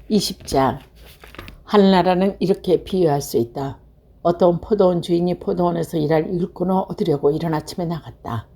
20장. 하늘나라는 이렇게 비유할 수 있다. 어떤 포도원 주인이 포도원에서 일할 일꾼을 얻으려고 이른 아침에 나갔다.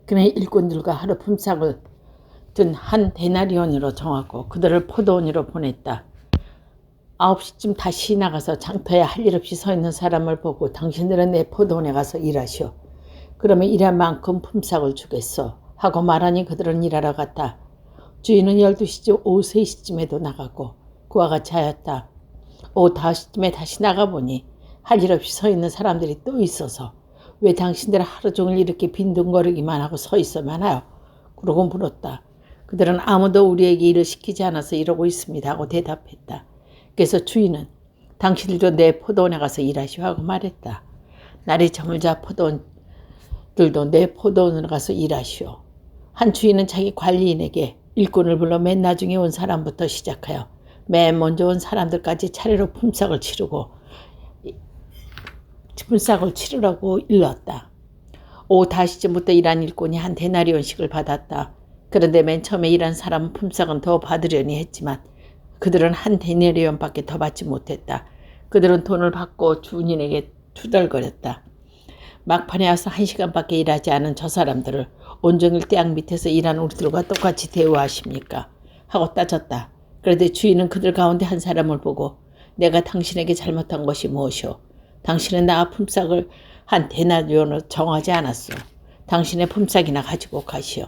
그는 일꾼들과 하루 품삯을 든 한 데나리온으로 정하고 그들을 포도원으로 보냈다. 9시쯤 다시 나가서 장터에 할 일 없이 서 있는 사람을 보고 당신들은 내 포도원에 가서 일하시오. 그러면 일한 만큼 품삯을 주겠소. 하고 말하니 그들은 일하러 갔다. 주인은 12시쯤 오후 3시쯤에도 나가고 그와 같이 하였다. 오후 5시쯤에 다시 나가보니 할 일 없이 서 있는 사람들이 또 있어서 왜 당신들은 하루 종일 이렇게 빈둥거리기만 하고 서 있어만 하요? 그러고 물었다. 그들은 아무도 우리에게 일을 시키지 않아서 이러고 있습니다 하고 대답했다. 그래서 주인은 당신들도 내 포도원에 가서 일하시오 하고 말했다. 날이 저물자 포도원들도 내 포도원으로 가서 일하시오. 한 주인은 자기 관리인에게 일꾼을 불러 맨 나중에 온 사람부터 시작하여 맨 먼저 온 사람들까지 차례로 품삯을 치르라고 일렀다. 오후 5시쯤부터 일한 일꾼이 한 데나리온씩을 받았다. 그런데 맨 처음에 일한 사람은 품삯은 더 받으려니 했지만 그들은 한 데나리온밖에 더 받지 못했다. 그들은 돈을 받고 주인에게 투덜거렸다. 막판에 와서 1시간밖에 일하지 않은 저 사람들을 온종일 땅 밑에서 일한 우리들과 똑같이 대우하십니까? 하고 따졌다. 그런데 주인은 그들 가운데 한 사람을 보고 내가 당신에게 잘못한 것이 무엇이오? 당신은 나 품삯을 한 데나리온으로 정하지 않았소. 당신의 품삯이나 가지고 가시오.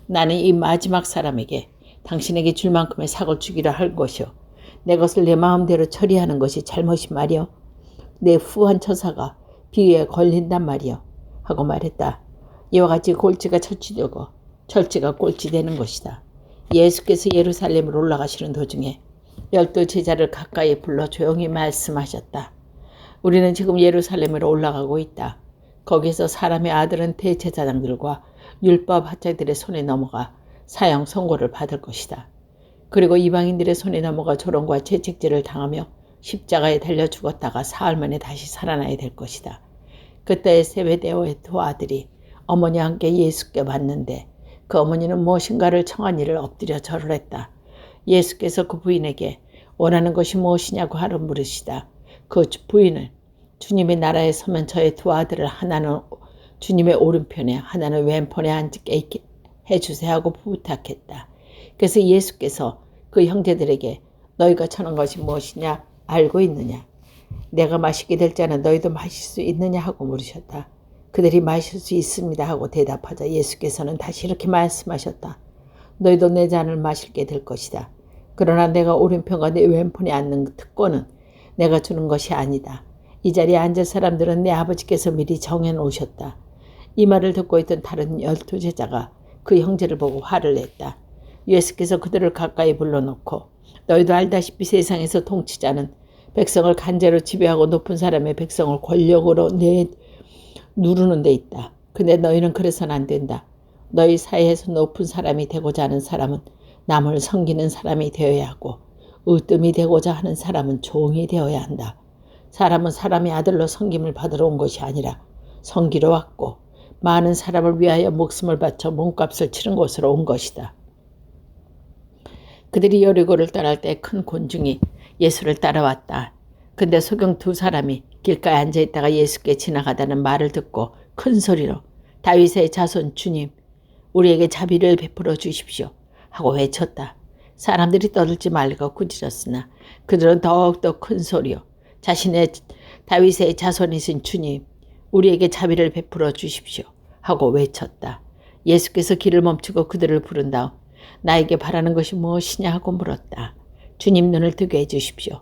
나는 이 마지막 사람에게 당신에게 줄 만큼의 삭을 주기로 할 것이오. 내 것을 내 마음대로 처리하는 것이 잘못이 말이오. 내 후한 처사가 비위에 걸린단 말이오. 하고 말했다. 이와 같이 골치가 처치되고 철치가 꼴찌되는 것이다. 예수께서 예루살렘으로 올라가시는 도중에 12 제자를 가까이 불러 조용히 말씀하셨다. 우리는 지금 예루살렘으로 올라가고 있다. 거기서 사람의 아들은 대제사장들과 율법 학자들의 손에 넘어가 사형 선고를 받을 것이다. 그리고 이방인들의 손에 넘어가 조롱과 채찍질을 당하며 십자가에 달려 죽었다가 사흘 만에 다시 살아나야 될 것이다. 그때 세베대오의 두 아들이 어머니와 함께 예수께 왔는데 그 어머니는 무엇인가를 청한 이를 엎드려 절을 했다. 예수께서 그 부인에게 원하는 것이 무엇이냐고 하러 물으시다. 그 부인은 주님의 나라에 서면 저의 두 아들을 하나는 주님의 오른편에 하나는 왼편에 앉게 해주세요 하고 부탁했다. 그래서 예수께서 그 형제들에게 너희가 청한 것이 무엇이냐 알고 있느냐? 내가 마시게 될 잔은 너희도 마실 수 있느냐 하고 물으셨다. 그들이 마실 수 있습니다 하고 대답하자 예수께서는 다시 이렇게 말씀하셨다. 너희도 내 잔을 마시게 될 것이다. 그러나 내가 오른편과 내 왼편에 앉는 특권은 내가 주는 것이 아니다. 이 자리에 앉을 사람들은 내 아버지께서 미리 정해놓으셨다. 이 말을 듣고 있던 다른 12 제자가 그 형제를 보고 화를 냈다. 예수께서 그들을 가까이 불러놓고 너희도 알다시피 세상에서 통치자는 백성을 간제로 지배하고 높은 사람의 백성을 권력으로 누르는 데 있다. 근데 너희는 그래서는 안 된다. 너희 사이에서 높은 사람이 되고자 하는 사람은 남을 섬기는 사람이 되어야 하고 으뜸이 되고자 하는 사람은 종이 되어야 한다. 사람은 사람의 아들로 섬김을 받으러 온 것이 아니라 섬기러 왔고 많은 사람을 위하여 목숨을 바쳐 몸값을 치른 곳으로 온 것이다. 그들이 여리고를 떠날 때 큰 곤중이 예수를 따라왔다. 근데 소경 2 사람이 길가에 앉아있다가 예수께 지나가다는 말을 듣고 큰 소리로 다윗의 자손 주님, 우리에게 자비를 베풀어 주십시오 하고 외쳤다. 사람들이 떠들지 말고 꾸짖었으나 그들은 더욱더 큰 소리로 자신의 다윗의 자손이신 주님, 우리에게 자비를 베풀어 주십시오 하고 외쳤다. 예수께서 길을 멈추고 그들을 부른 다음 나에게 바라는 것이 무엇이냐 하고 물었다. 주님 눈을 뜨게 해주십시오.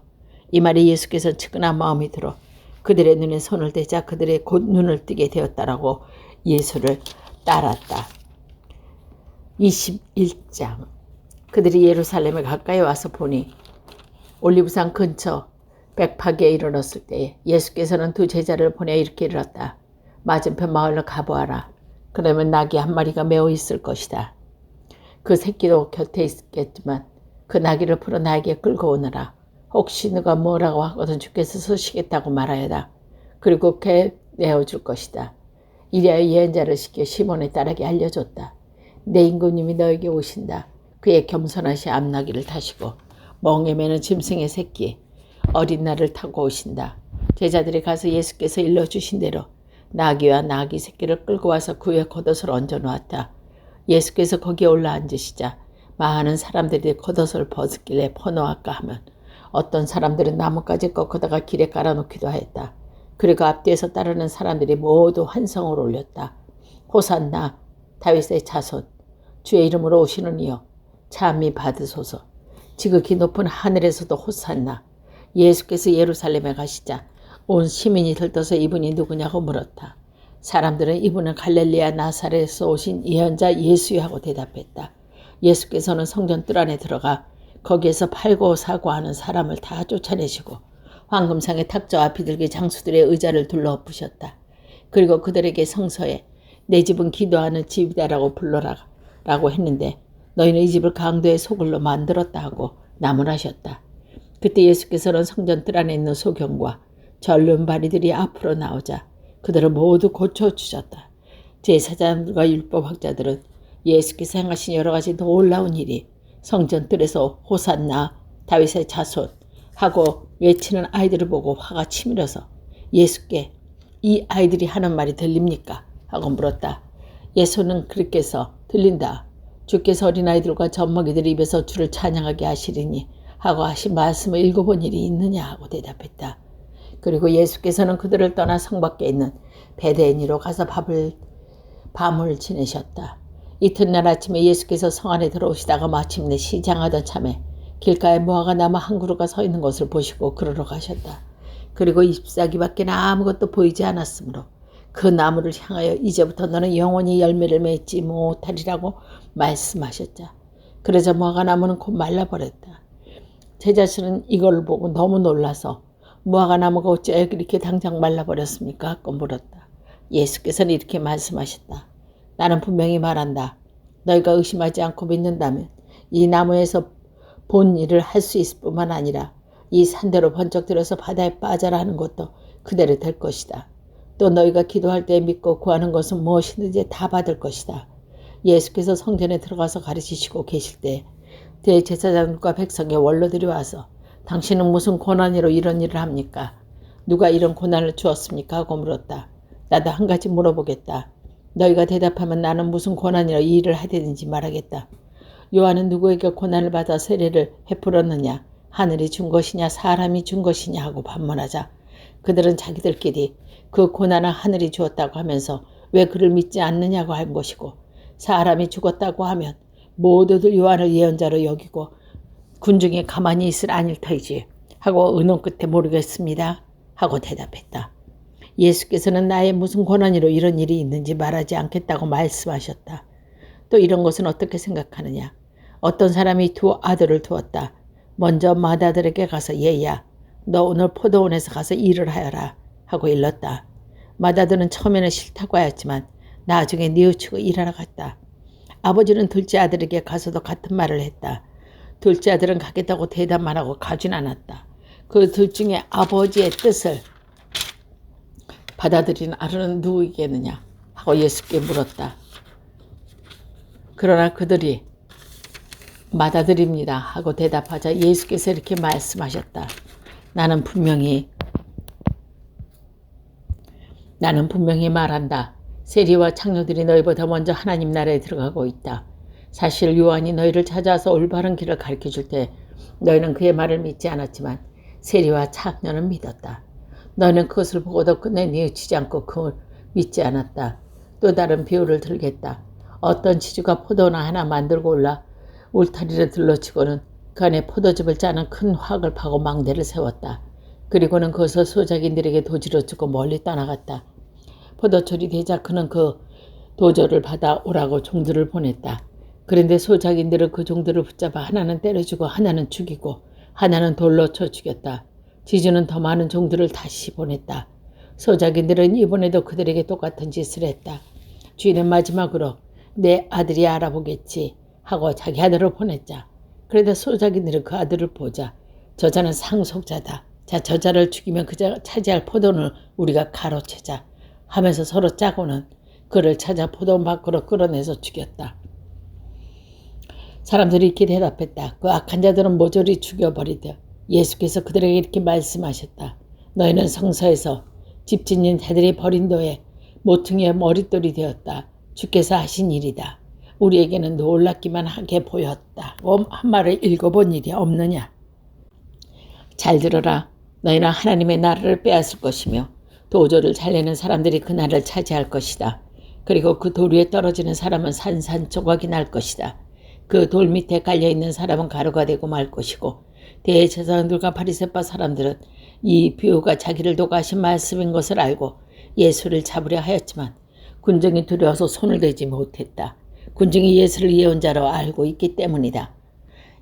이 말에 예수께서 측은한 마음이 들어 그들의 눈에 손을 대자 그들의 곧 눈을 뜨게 되었다라고 예수를 따랐다. 21장. 그들이 예루살렘에 가까이 와서 보니 올리브산 근처 백파기에 이르렀을 때에 예수께서는 2 제자를 보내 이렇게 이르렀다. 맞은편 마을로 가보아라. 그러면 나귀 한 마리가 메어 있을 것이다. 그 새끼도 곁에 있겠지만 그 나귀를 풀어 나에게 끌고 오너라. 혹시 누가 뭐라고 하거든 주께서 서시겠다고 말하여라. 그리고 걔 내어줄 것이다. 이리하여 예언자를 시켜 시몬의 딸에게 알려줬다. 내 임금님이 너에게 오신다. 그의 겸손하신 암나귀를 타시고 멍에 매는 짐승의 새끼 어린 날을 타고 오신다. 제자들이 가서 예수께서 일러주신 대로 나귀와 나귀 새끼를 끌고 와서 그 위에 겉옷을 얹어 놓았다. 예수께서 거기에 올라앉으시자 많은 사람들이 겉옷을 벗었길래 퍼놓을까 하면 어떤 사람들은 나뭇가지 꺾어다가 길에 깔아놓기도 하였다. 그리고 앞뒤에서 따르는 사람들이 모두 환성을 올렸다. 호산나 다윗의 자손 주의 이름으로 오시는 이여 참미 받으소서. 지극히 높은 하늘에서도 호산나. 예수께서 예루살렘에 가시자 온 시민이 들떠서 이분이 누구냐고 물었다. 사람들은 이분은 갈릴리아 나사렛에서 오신 예언자 예수야고 대답했다. 예수께서는 성전 뜰 안에 들어가 거기에서 팔고 사고 하는 사람을 다 쫓아내시고 황금상의 탁자와 비둘기 장수들의 의자를 둘러엎으셨다. 그리고 그들에게 성서에 내 집은 기도하는 집이다라고 불러라 라고 했는데 너희는 이 집을 강도의 소굴로 만들었다 하고 나무라셨다. 그때 예수께서는 성전 뜰 안에 있는 소경과 젊은 바리들이 앞으로 나오자 그들을 모두 고쳐주셨다. 제사장들과 율법학자들은 예수께서 행하신 여러 가지 놀라운 일이 성전 뜰에서 호산나 다윗의 자손 하고 외치는 아이들을 보고 화가 치밀어서 예수께 이 아이들이 하는 말이 들립니까? 하고 물었다. 예수는 그렇게서 들린다. 주께서 어린아이들과 젖먹이들 입에서 주를 찬양하게 하시리니 하고 하신 말씀을 읽어본 일이 있느냐 하고 대답했다. 그리고 예수께서는 그들을 떠나 성 밖에 있는 베데니로 가서 밤을 지내셨다. 이튿날 아침에 예수께서 성 안에 들어오시다가 마침내 시장하던 참에 길가에 무화과 나무 한 그루가 서 있는 것을 보시고 그러러 가셨다. 그리고 잎사귀밖에 아무것도 보이지 않았으므로 그 나무를 향하여 이제부터 너는 영원히 열매를 맺지 못하리라고 말씀하셨자. 그러자 무화과 나무는 곧 말라버렸다. 제자들은 이걸 보고 너무 놀라서 무화과 나무가 어찌 이렇게 당장 말라버렸습니까? 하고 물었다. 예수께서는 이렇게 말씀하셨다. 나는 분명히 말한다. 너희가 의심하지 않고 믿는다면 이 나무에서 본 일을 할 수 있을 뿐만 아니라 이 산대로 번쩍 들어서 바다에 빠져라 하는 것도 그대로 될 것이다. 또 너희가 기도할 때 믿고 구하는 것은 무엇이든지 다 받을 것이다. 예수께서 성전에 들어가서 가르치시고 계실 때 대제사장과 백성의 원로들이 와서 당신은 무슨 고난으로 이런 일을 합니까? 누가 이런 고난을 주었습니까? 하고 물었다. 나도 한 가지 물어보겠다. 너희가 대답하면 나는 무슨 고난이라 이 일을 하든지 말하겠다. 요한은 누구에게 고난을 받아 세례를 베풀었느냐? 하늘이 준 것이냐 사람이 준 것이냐 하고 반문하자 그들은 자기들끼리 그 고난은 하늘이 주었다고 하면서 왜 그를 믿지 않느냐고 한 것이고 사람이 죽었다고 하면 모두들 요한을 예언자로 여기고 군중에 가만히 있을 아닐 터이지 하고 의논 끝에 모르겠습니다 하고 대답했다. 예수께서는 나의 무슨 고난으로 이런 일이 있는지 말하지 않겠다고 말씀하셨다. 또 이런 것은 어떻게 생각하느냐. 어떤 사람이 두 아들을 두었다. 먼저 맏아들에게 가서 얘야 너 오늘 포도원에서 가서 일을 하여라 하고 일렀다. 맏아들은 처음에는 싫다고 하였지만 나중에 뉘우치고 일하러 갔다. 아버지는 둘째 아들에게 가서도 같은 말을 했다. 둘째 아들은 가겠다고 대답만 하고 가진 않았다. 그 둘 중에 아버지의 뜻을 받아들인 아들은 누구이겠느냐 하고 예수께 물었다. 그러나 그들이 맏아들입니다 하고 대답하자 예수께서 이렇게 말씀하셨다. 나는 분명히 말한다. 세리와 창녀들이 너희보다 먼저 하나님 나라에 들어가고 있다. 사실 요한이 너희를 찾아와서 올바른 길을 가르쳐줄 때 너희는 그의 말을 믿지 않았지만 세리와 창녀는 믿었다. 너희는 그것을 보고도 끝내 뉘우치지 않고 그걸 믿지 않았다. 또 다른 비유를 들겠다. 어떤 지주가 포도나 하나 만들고 올라 울타리를 둘러치고는 그 안에 포도즙을 짜는 큰 화학을 파고 망대를 세웠다. 그리고는 그것을 소작인들에게 도지로 주고 멀리 떠나갔다. 포도철이 되자 그는 그 도저를 받아 오라고 종들을 보냈다. 그런데 소작인들은 그 종들을 붙잡아 하나는 때려주고 하나는 죽이고 하나는 돌로 쳐 죽였다. 지주는 더 많은 종들을 다시 보냈다. 소작인들은 이번에도 그들에게 똑같은 짓을 했다. 주인은 마지막으로 내 아들이 알아보겠지 하고 자기 아들을 보냈자. 그런데 소작인들은 그 아들을 보자 저자는 상속자다. 자 저자를 죽이면 그자 차지할 포도는 우리가 가로채자 하면서 서로 짜고는 그를 찾아 포도원 밖으로 끌어내서 죽였다. 사람들이 이렇게 대답했다. 그 악한 자들은 모조리 죽여버리되 예수께서 그들에게 이렇게 말씀하셨다. 너희는 성서에서 집 짓는 자들이 버린 도에 모퉁이의 머릿돌이 되었다. 주께서 하신 일이다. 우리에게는 놀랍기만 하게 보였다. 한 말을 읽어본 일이 없느냐. 잘 들어라. 너희는 하나님의 나라를 빼앗을 것이며 도저를 잘 내는 사람들이 그 나라를 차지할 것이다. 그리고 그 돌 위에 떨어지는 사람은 산산조각이 날 것이다. 그 돌 밑에 깔려있는 사람은 가루가 되고 말 것이고 대제사장들과 바리새파 사람들은 이 비유가 자기를 도가 하신 말씀인 것을 알고 예수를 잡으려 하였지만 군중이 두려워서 손을 대지 못했다. 군중이 예수를 예언자로 알고 있기 때문이다.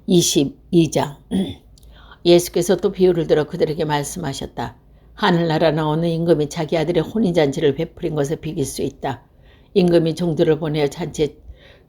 22장 예수께서 또 비유를 들어 그들에게 말씀하셨다. 하늘나라는 어느 임금이 자기 아들의 혼인잔치를 베풀인 것을 비길 수 있다. 임금이 종들을 보내어 잔치에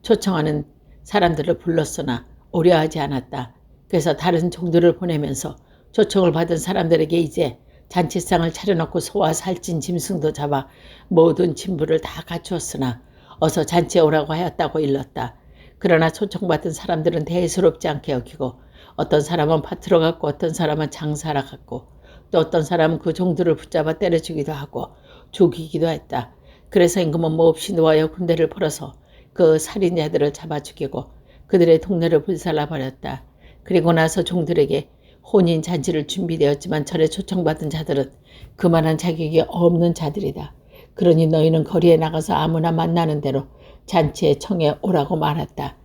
초청하는 사람들을 불렀으나 오려하지 않았다. 그래서 다른 종들을 보내면서 초청을 받은 사람들에게 이제 잔치상을 차려놓고 소와 살찐 짐승도 잡아 모든 진부를 다 갖추었으나 어서 잔치에 오라고 하였다고 일렀다. 그러나 초청받은 사람들은 대수롭지 않게 여기고 어떤 사람은 밭으로 갔고 어떤 사람은 장사하러 갔고 또 어떤 사람은 그 종들을 붙잡아 때려주기도 하고 죽이기도 했다. 그래서 임금은 몹시 노하여 군대를 벌어서 그 살인자들을 잡아 죽이고 그들의 동네를 불살라 버렸다. 그리고 나서 종들에게 혼인 잔치를 준비되었지만 절에 초청받은 자들은 그만한 자격이 없는 자들이다. 그러니 너희는 거리에 나가서 아무나 만나는 대로 잔치에 청해 오라고 말했다.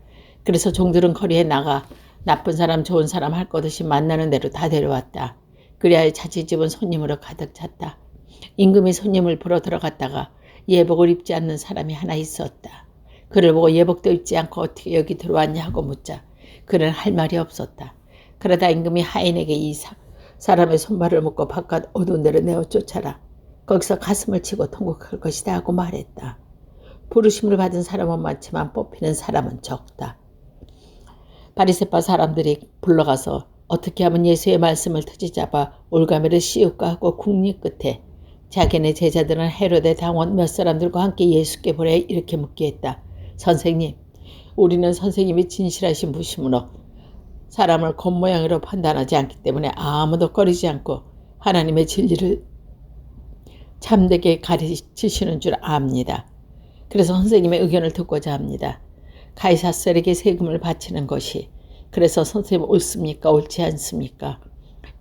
그래서 종들은 거리에 나가 나쁜 사람 좋은 사람 할 것 없이 만나는 대로 다 데려왔다. 그리하여 자기 집은 손님으로 가득 찼다. 임금이 손님을 보러 들어갔다가 예복을 입지 않는 사람이 하나 있었다. 그를 보고 예복도 입지 않고 어떻게 여기 들어왔냐 하고 묻자 그는 할 말이 없었다. 그러다 임금이 하인에게 이 사람의 손발을 묶고 바깥 어두운 데로 내어 쫓아라. 거기서 가슴을 치고 통곡할 것이다 하고 말했다. 부르심을 받은 사람은 많지만 뽑히는 사람은 적다. 바리새파 사람들이 불러가서 어떻게 하면 예수의 말씀을 트지잡아 올가매를 씌울까 하고 궁리 끝에 자기네 제자들은 헤로데 당원 몇 사람들과 함께 예수께 보내 이렇게 묻게 했다. 선생님, 우리는 선생님이 진실하신 분이시므로 사람을 겉모양으로 판단하지 않기 때문에 아무도 꺼리지 않고 하나님의 진리를 참되게 가르치시는 줄 압니다. 그래서 선생님의 의견을 듣고자 합니다. 가이사스에게 세금을 바치는 것이 그래서 선생님 옳습니까? 옳지 않습니까?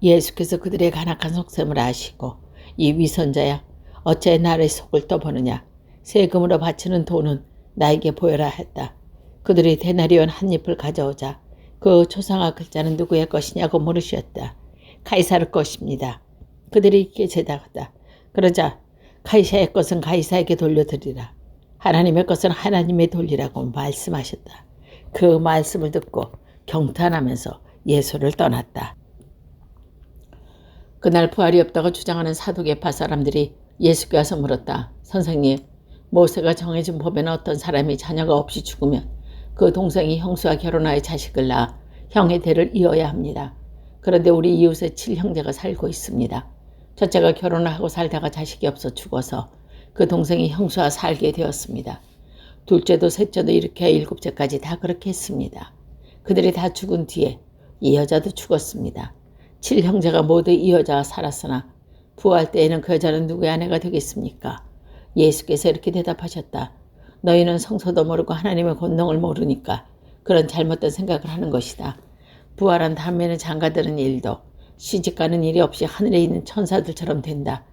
예수께서 그들의 간악한 속셈을 아시고 이 위선자야 어째 나의 속을 떠보느냐. 세금으로 바치는 돈은 나에게 보여라 했다. 그들이 데나리온 한 잎을 가져오자 그 초상화 글자는 누구의 것이냐고 물으셨다. 카이사르 것입니다. 그들이 이렇게 대답했다. 그러자 카이사의 것은 카이사에게 돌려드리라. 하나님의 것은 하나님의 돌리라고 말씀하셨다. 그 말씀을 듣고 경탄하면서 예수를 떠났다. 그날 부활이 없다고 주장하는 사두개파 사람들이 예수께 와서 물었다. 선생님, 모세가 정해진 법에는 어떤 사람이 자녀가 없이 죽으면 그 동생이 형수와 결혼하여 자식을 낳아 형의 대를 이어야 합니다. 그런데 우리 이웃에 7형제가 살고 있습니다. 첫째가 결혼을 하고 살다가 자식이 없어 죽어서 그 동생이 형수와 살게 되었습니다. 둘째도 셋째도 이렇게 7째까지 다 그렇게 했습니다. 그들이 다 죽은 뒤에 이 여자도 죽었습니다. 7형제가 모두 이 여자와 살았으나 부활 때에는 그 여자는 누구의 아내가 되겠습니까? 예수께서 이렇게 대답하셨다. 너희는 성서도 모르고 하나님의 권능을 모르니까 그런 잘못된 생각을 하는 것이다. 부활한 다음에는 장가드는 일도 시집가는 일이 없이 하늘에 있는 천사들처럼 된다.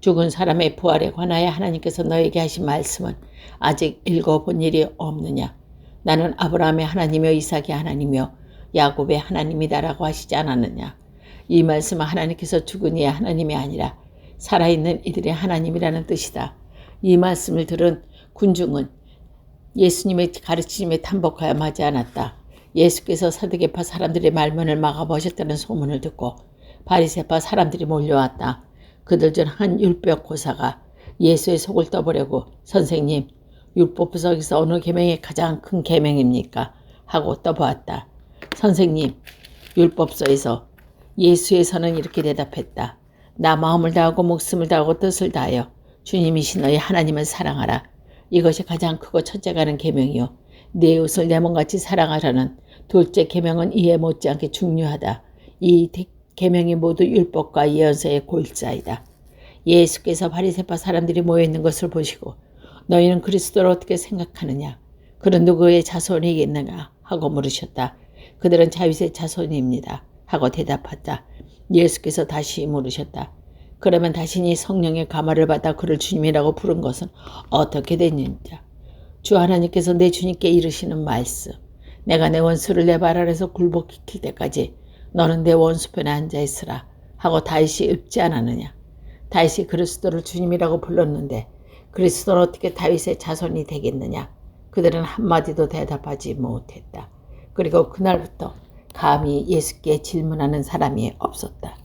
죽은 사람의 부활에 관하여 하나님께서 너에게 하신 말씀은 아직 읽어본 일이 없느냐. 나는 아브라함의 하나님이요 이삭의 하나님이요 야곱의 하나님이다라고 하시지 않았느냐. 이 말씀은 하나님께서 죽은 이의 하나님이 아니라 살아있는 이들의 하나님이라는 뜻이다. 이 말씀을 들은 군중은 예수님의 가르침에 탐복하여 마지 않았다. 예수께서 사두개파 사람들의 말문을 막아보셨다는 소문을 듣고 바리새파 사람들이 몰려왔다. 그들 중 한 율법 고사가 예수의 속을 떠보려고 선생님, 율법서에서 어느 계명이 가장 큰 계명입니까? 하고 떠보았다. 선생님, 율법서에서 예수에서는 이렇게 대답했다. 나 마음을 다하고 목숨을 다하고 뜻을 다하여 주님이신 너희 하나님을 사랑하라. 이것이 가장 크고 첫째가 는 계명이요 내 이웃을 내 몸같이 사랑하라는 둘째 계명은 이에 못지않게 중요하다. 이 계명이 모두 율법과 예언서의 골자이다. 예수께서 바리새파 사람들이 모여있는 것을 보시고 너희는 그리스도를 어떻게 생각하느냐? 그는 누구의 자손이겠느냐? 하고 물으셨다. 그들은 다윗의 자손입니다. 하고 대답했다. 예수께서 다시 물으셨다. 그러면 자신이 성령의 감화를 받아 그를 주님이라고 부른 것은 어떻게 됐느냐? 주 하나님께서 내 주님께 이르시는 말씀. 내가 내 원수를 내 발 아래서 굴복시킬 때까지 너는 내 원수편에 앉아있으라. 하고 다윗이 읊지 않았느냐? 다윗이 그리스도를 주님이라고 불렀는데 그리스도는 어떻게 다윗의 자손이 되겠느냐? 그들은 한마디도 대답하지 못했다. 그리고 그날부터 감히 예수께 질문하는 사람이 없었다.